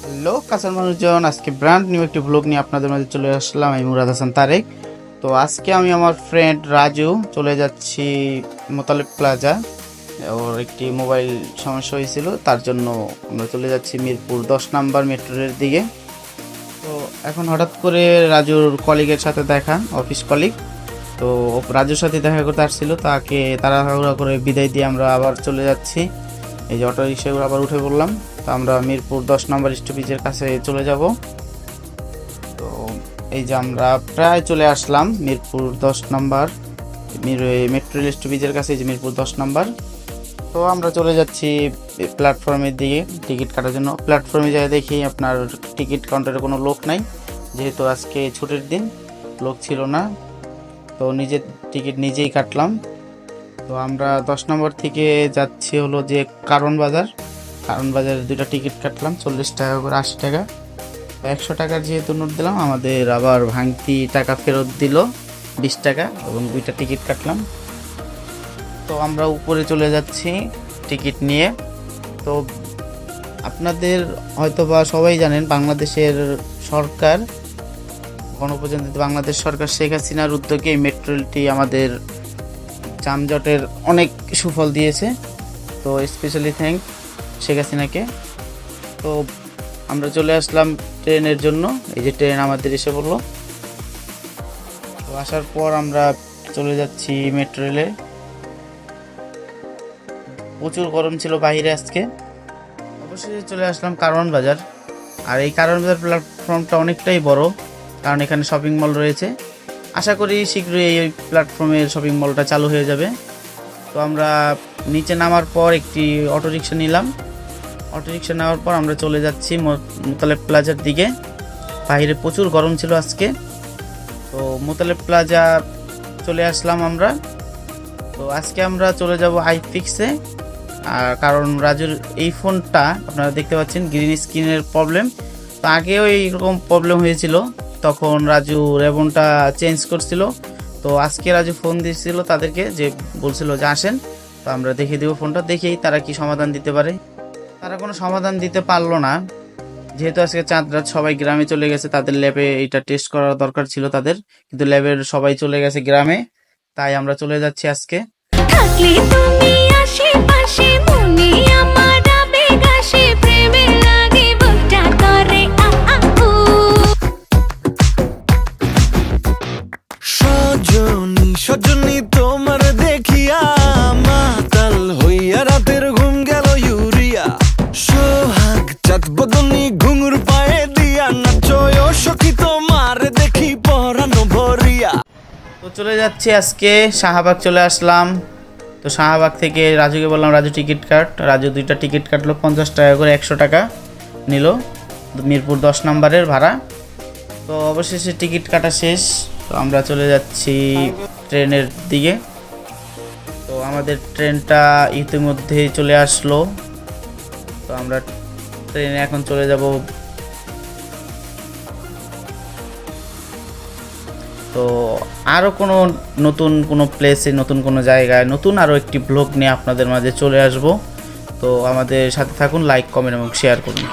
Hello কাছের মানুষজন, আজকে ব্র্যান্ড নিউ একটি ব্লগ নিয়ে আপনাদের মাঝে চলে আসলাম। আমি মুরাদ হাসান তারেক। তো আজকে আমি আমার ফ্রেন্ড রাজু চলে যাচ্ছি মোতালেব প্লাজা। ওর একটি মোবাইল সমস্যা হয়েছিল, তার জন্য আমরা চলে যাচ্ছি মিরপুর 10 নম্বর মেট্রো রেলের দিকে। তো এখন হঠাৎ করে রাজুর কলিগের সাথে দেখা, অফিস কলিগ। তো রাজুর সাথে দেখা করতে আসছিল, তাকে তাড়াহুড়া করে বিদায় দিয়ে আমরা আবার চলে যাচ্ছি। এই যে অটো রিক্সায় আবার উঠে পড়লাম। তো আমরা মিরপুর 10 নম্বর স্টপেজের কাছে চলে যাব। তো এই যে আমরা প্রায় চলে আসলাম মিরপুর 10 নম্বর মেট্রো রেল স্টপেজের কাছে, যে মিরপুর 10 নম্বর। তো আমরা চলে যাচ্ছি প্ল্যাটফর্মের দিকে টিকিট কাটার জন্য। প্ল্যাটফর্মে যাই দেখি আপনার টিকিট কাউন্টারে কোনো লোক নাই, যেহেতু আজকে ছুটির দিন, লোক ছিল না। তো নিজের টিকিট নিজেই কাটলাম। তো আমরা 10 নম্বর থেকে যাচ্ছি হলো যে কারণ বাজারে দুইটা টিকিট কাটলাম, 40 টাকা করে, 80 টাকা। 100 টাকার যেহেতু নোট দিলাম, আমাদের আবার ভাঙতি টাকা ফেরত দিল 20 টাকা, এবং দুইটা টিকিট কাটলাম। তো আমরা উপরে চলে যাচ্ছি টিকিট নিয়ে। তো আপনাদের হয়তো বা সবাই জানেন, বাংলাদেশের সরকার, গণপ্রজাতন্ত্রী বাংলাদেশ সরকার শেখ হাসিনার উদ্যোগে এই মেট্রো রেলটি আমাদের যানজটের অনেক সুফল দিয়েছে। তো স্পেশালি থ্যাংক শেখ হাসিনাকে। তো আমরা চলে আসলাম ট্রেনের জন্য। এই যে ট্রেন আমাদের এসে পড়লো। তো আসার পর আমরা চলে যাচ্ছি মেট্রো রেলে। প্রচুর গরম ছিল বাইরে আজকে। অবশেষে চলে আসলাম কারওয়ান বাজার। আর এই কারওয়ান বাজার প্ল্যাটফর্মটা অনেকটাই বড়, কারণ এখানে শপিং মল রয়েছে। আশা করি শীঘ্রই এই প্ল্যাটফর্মের শপিং মলটা চালু হয়ে যাবে। তো আমরা নিচে নামার পর একটি অটোরিকশা নিলাম। অটোরিকশা নেওয়ার পর আমরা চলে যাচ্ছি মোতালেব প্লাজার দিকে। বাইরে প্রচুর গরম ছিল আজকে। তো মোতালেব প্লাজা চলে আসলাম আমরা। তো আজকে আমরা চলে যাব আইফিক্সে। আর কারণ রাজুর এই ফোনটা আপনারা দেখতে পাচ্ছেন গ্রিন স্ক্রিনের প্রবলেম। তো আগেও এইরকম প্রবলেম হয়েছিল, তখন রাজু রেবনটা চেঞ্জ করছিল। তো আজকে রাজু ফোন দিয়েছিল তাদেরকে, যে বলছিল যে আসেন, তো আমরা দেখিয়ে দেবো ফোনটা, দেখেই তারা কি সমাধান দিতে পারে। তারা কোনো সমাধান দিতে পারলো না, যেহেতু আজকে চাঁদ রাত সবাই গ্রামে চলে গেছে। তাদের ল্যাবে এটা টেস্ট করার দরকার ছিল তাদের, কিন্তু ল্যাবের সবাই চলে গেছে গ্রামে। তাই আমরা চলে যাচ্ছি আজকে। থাকলে তুমি আশেপাশে মনে আমার আবেগ আসে, প্রেমে লাগে বুকটা করে আ আ উ। সজনী সজনী তোমার দেখিয়া মাতাল হইয়া রাতের ঘুম গেল ইউরিয়া। সোহাগ চাঁদ বদনী ঘুঙুর পায়ে দিয়া নাচয় সখী তোমার দেখি পরানো ভরিয়া। তো চলে যাচ্ছি আজকে শাহবাগ, চলে আসলাম। তো শাহবাগ থেকে রাজুকে বললাম রাজু টিকিট কাট। রাজু দুইটা টিকিট কাটলো, 50 টাকা করে, 100 টাকা নিল মিরপুর 10 নম্বরের ভাড়া। তো অবশেষে টিকিট কাটা শেষ। তো আমরা চলে যাচ্ছি ট্রেনের দিকে। তো আমাদের ট্রেনটা ইতিমধ্যেই চলে আসলো। তো আমরা ট্রেনে এখন চলে যাব। তো আরও কোনো নতুন কোনো প্লেসে, নতুন কোনো জায়গায়, নতুন আরও একটি ব্লগ নিয়ে আপনাদের মাঝে চলে আসব। তো আমাদের সাথে থাকুন, লাইক, কমেন্ট এবং শেয়ার করুন।